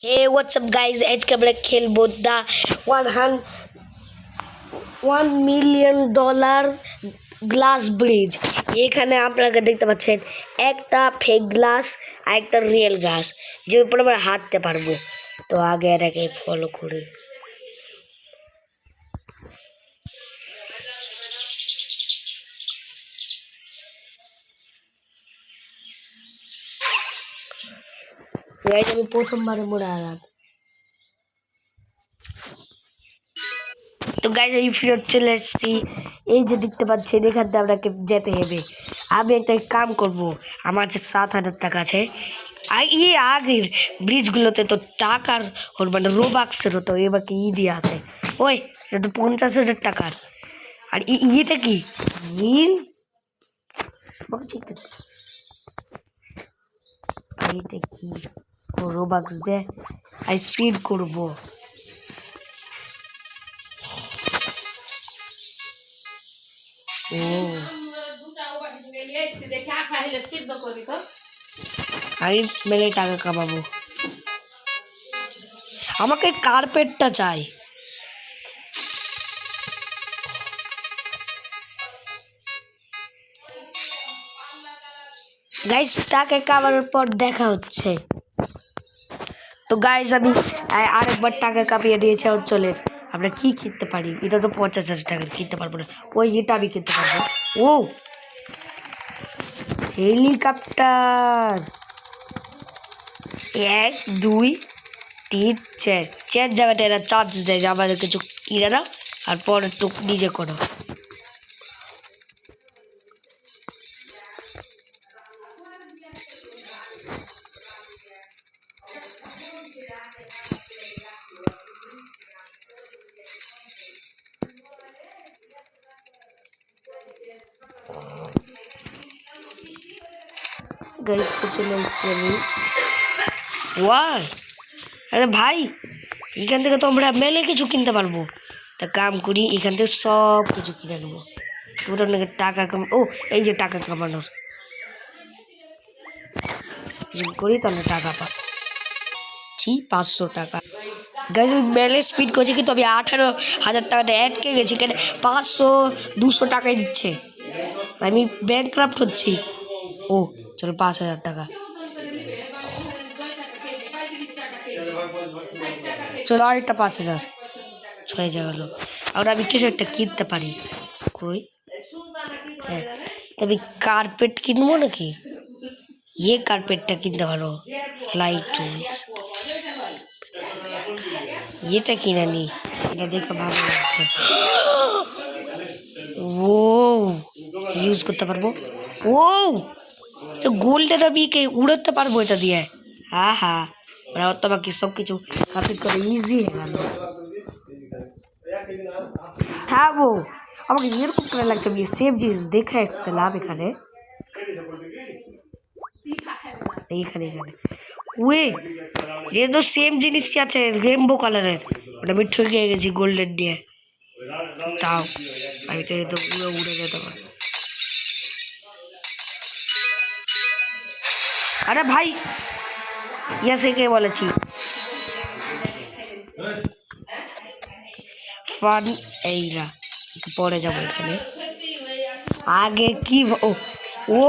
Hey, what's up, guys? আজকে আমরা খেলবো দা 1 million dollar গ্লাস ব্রিজ। এখানে আপনারা দেখতে পাচ্ছেন একটা ফেক গ্লাস আর একটা রিয়েল গ্লাস, যে উপর আমরা হাঁটতে পারবো। তো আগে এটাকে ফলো করি। গাইজ আমি প্রথমবারে মরে আলাম। তো গাইজ আমি ফিরত চলে এসেছি। এই যে দেখতে পাচ্ছেন এখান থেকে আপনাকে যেতে হবে। আমি একটা কাম করব, আমার যে 7,000 টাকা আছে, আর আগের ব্রিজগুলোতে তো টাকার মানে রোবাক্সের হতো, এবার কি দিয়ে আছে। ওই এটা তো 50,000 টাকার। আর এটা কি নীল, এইটা কি রোবাক্স দে। আর স্পিড করবো। আমি মেলে টাকা কামাবো। আমাকে কার্পেটটা চাই। গাইস টাকা কামানোর পর দেখা হচ্ছে। তো গাইস আমি আরেকবার টাকা কামিয়ে দিয়েছি অঞ্চলের। আমরা কি কিনতে পারি? এটা তো 50,000 টাকার কিনতে পারবো না। ওই এটা আমি কিনতে পারবো। ও হেলিকপ্টার 1 2 3 4 জায়গাটা এরা চার্জ দেয় যে আমাদের কিছু কিনে না, আর পরে টুক নিজে করো। গাইস তো চলে এসছি আমি। ওয়াই আরে ভাই, এখান থেকে তো আমরা মেলে কিছু কিনতে পারবো। তা কাম করি, এখান থেকে সব কিছু কিনে নেবো। তোর নাকি টাকা ও এই যে টাকা কামানোর স্পিড করি, তাহলে টাকা পাচ্ছি 500 টাকা। গাইজ আমি মেলে স্পিড করছি, কিন্তু আমি 18,000 টাকাটা আটকে গেছি। কেন 500 200 টাকাই দিচ্ছে, আমি ব্যাংক্রাফ্ট হচ্ছি। ও চলো 5,000 টাকা, চলো আরেকটা 5,000, 6,000 হলো। আর আমি কিছু একটা কিনতে পারি। কই হ্যাঁ, আমি কার্পেট কিনবো নাকি? কার্পেটটা কিনতে পারো, ফ্লাই টুলস। এটা কিনে নি, এটা দেখে ভালো লাগছে। ও ইউজ করতে পারবো। ও গোল্ডের আমি উড়াতে পারবো এটা দিয়ে। হ্যাঁ হ্যাঁ, তো বাকি সব কিছু কমপ্লিট করে ইজি হয়ে গেল। থাকবো, আমাকে এরকম করে লাগছে আমি সেভ জিনিস দেখে এসেছিলাম এখানে। এইখানে এখানে ওয়ে এ তো সেম জিনিসই আছে, রেনবো কালারের। ওটা আমি ঠকে গেছি গোল্ডেন দিয়ে। তাও আমি তো এটা উড়ে উড়ে যেতে পারি। আরে ভাই ইয়াসে কে বলেছি ফান। এইরা পরে যাবো এখানে। আগে কি ও ও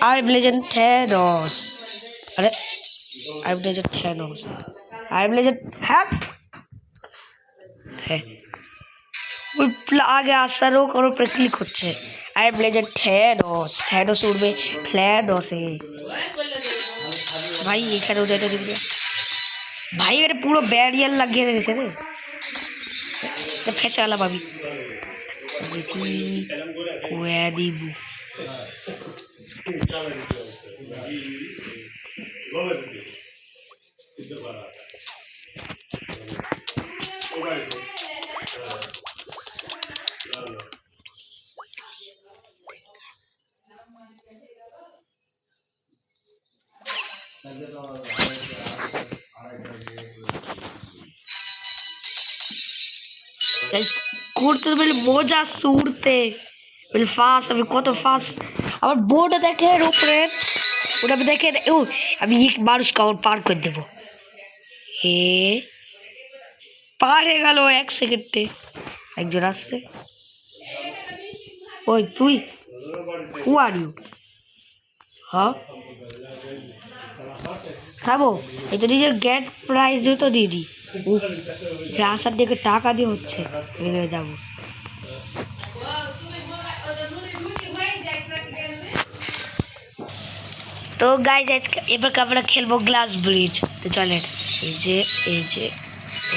আই ব্লেজেন্ড থ্যানোস। আরে আই ব্লেজেন্ড থ্যানোস, আই ব্লেজেন্ড হ্যাঁ হ্যাঁ ওই আগে আসার ওর উপরে ক্লিক হচ্ছে। আই ব্লেজেন্ড থ্যানোস, থ্যানোস উঠবে ফ্ল্যানোসে। ভাই এখানে ওটা দেখবে ভাই, এটা পুরো ব্যারিয়ার লাগিয়ে রেখেছে রে। ফেসে আলাম আমি দিব। করতে বলে মজা উড়তে বলে ফাস্ট, আমি কত ফাস্ট। আমার বোর্ড দেখেন উপরে, ওটা দেখেন। ও আমি এক মানুষকে আমার পার করে দেবো। এ পার হয়ে গেল 1 সেকেন্ডে। একজন আসছে। ওই তুই হু আর ইউ? হ্যাঁ খাবো এই তো নিজের গ্যাট প্রাইজ তো দিয়ে দিই। আসার দিকে টাকা দিয়ে হচ্ছে যাবো। তো গাইজ আজকে এবার আমরা খেলবো গ্লাস ব্রিজ। তো চলেন এই যে এই যে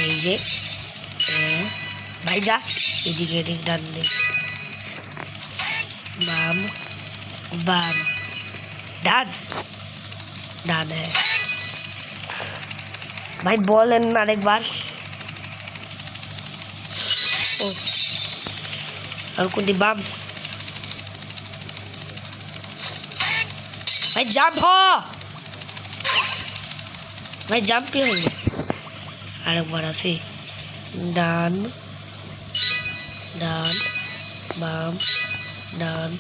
এই যে ভাই যা এদিকে এদিক ডান দিক বাম বাম ডান ডান। হ্যাঁ ভাই বলেন আরেকবার। ও আর কোনটি বাম? ভাই জাম্প হ ভাই জাম্প কি হয়ে আরেকবার আসি। ডান ডান বাম ডান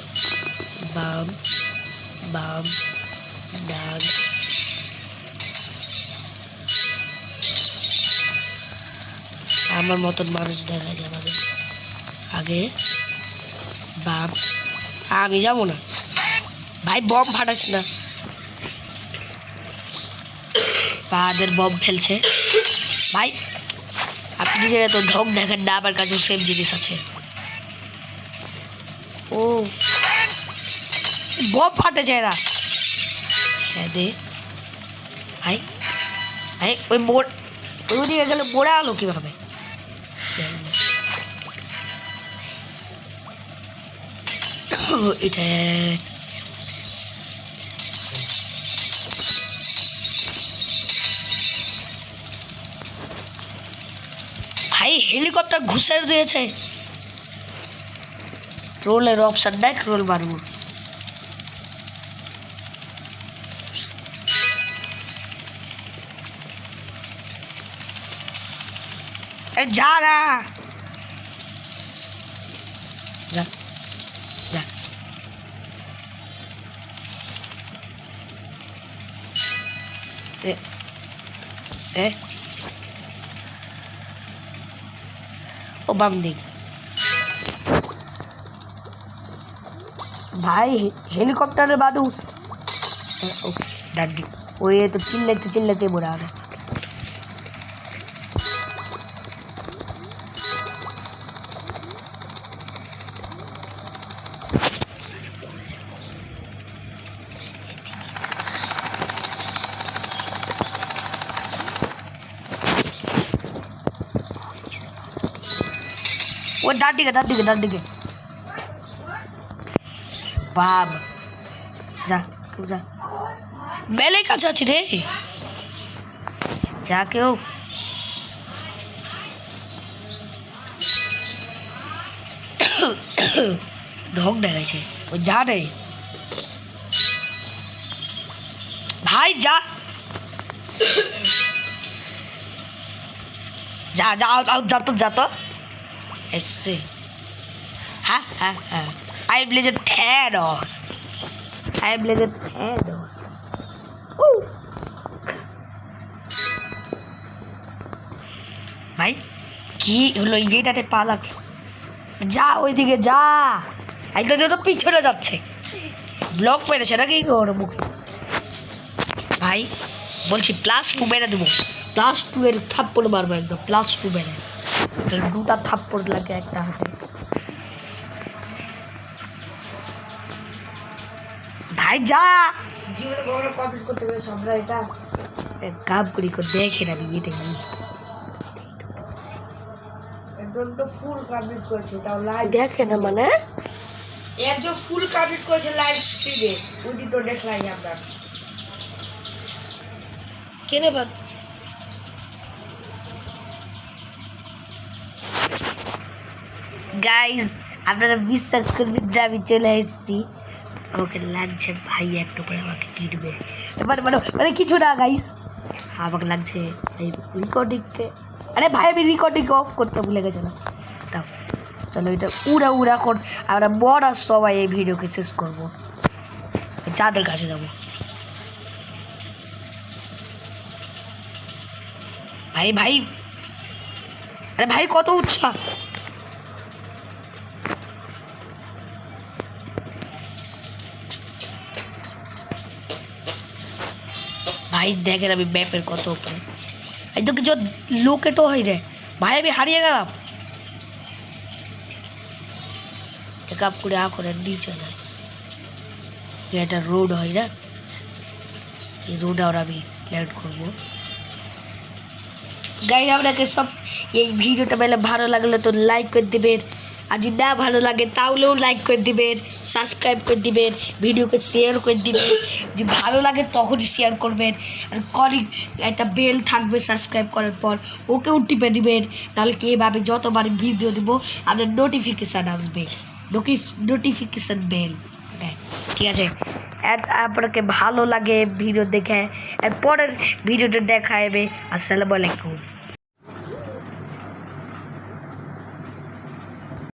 বাম বাম ডান। আমার মতন মানুষ দেখা যায় আমাদের আগে বাম। আমি যাবো না ভাই, বম ফাটাস না। পাহাড়ের বম ফেলছে ভাই। আপনি যে তো ঢোক দেখেন না, আমার কাছে সেম জিনিস আছে। ও বম ফাটেছে এরা। হ্যাঁ দে ভাই ভাই ওই মোড় ওইদিকে গেলে মোড়া আলো কীভাবে? এটা ভাই হেলিকপ্টার ঘুষে দিয়েছে। ট্রোলের অপশন নাই, ট্রোল মারবো। যা না যা যা। ও বাম দিক ভাই হেলিকপ্টারের মানুষ। ডান দিক ওই তো চিল্লাইতে চিল্লাইতে বড় হবে। ও ডান দিকে ডান দিকে ডান দিকে বাম যা যা। মেলে কাছে আছি রে যা। কেউ ঢোক দেখাইছে ও যা রে ভাই যা যা যা যা তো যা তো এসে। হ্যাঁ হ্যাঁ হ্যাঁ I am Legend Thanos. I am Legend Thanos. ভাই কি হলো এইটাতে পা লাগ? যা ওইদিকে যা। একদম যেন পিছনে যাচ্ছে। ব্লক পেরেছে নাকি ওর মুখে? ভাই বলছি +2 মেরে দেবো। +2 এর থাপ্পড় মারবো একদম +2 মেরে। দুটা থাপ্পড় লাগে একটা হাতে। ভাই যা জীবনে বড় কমপ্লিট করতে গেলে আমরা এটা কাম করি করে দেখে না এটা কি একজন তো ফুল কমপ্লিট করেছে তাও লাইভ দেখে না মানে একজন ফুল কমপ্লিট করেছে লাইভ স্ট্রিমে উনি তো দেখলাই আমরা কেনে বাদ। গাইজ আপনারা বিশ্বাস করবেন না আমি চলে এসেছি। আমাকে লাগছে ভাই একটু করে আমাকে কিনবে মানে মানে মানে কিছু না গাইস। আমাকে লাগছে এই রেকর্ডিংকে। আরে ভাই আমি রেকর্ডিং অফ করতে ভুলে গেছিলাম। তাও চলো এটা উড়া উড়া কর। আমরা বড় সবাই এই ভিডিওকে শেষ করবো। চাঁদের কাছে যাবো। আরে ভাই, আরে ভাই কত উচ্চা! ভাই দেখেন আমি ম্যাপের কত উপরে, এই তো কিছু লোকেটো হই রে ভাই, আমি হারিয়ে গেলাম। এক আপ করে করে নিচে যায়, এটা রোড হয় না, এই রোড আর আমি ল্যান্ড করবো। গাইজ আপনাকে সব এই ভিডিওটা পেলে ভালো লাগলে তো লাইক করে দিবেন, আর যদি না ভালো লাগে তাহলেও লাইক করে দিবেন, সাবস্ক্রাইব করে দিবেন, ভিডিওকে শেয়ার করে দিবেন। যদি ভালো লাগে তখনই শেয়ার করবেন, আর কলিং একটা বেল থাকবে সাবস্ক্রাইব করার পর, ওকেও টিপে দিবেন। তাহলে কি এভাবে যতবার ভিডিও দিব আপনার নোটিফিকেশান আসবে, নোটিফিকেশান বেল। ঠিক আছে, আপনাকে ভালো লাগে ভিডিও দেখে, আর পরের ভিডিওটা দেখা যাবে। আসসালামু আলাইকুম।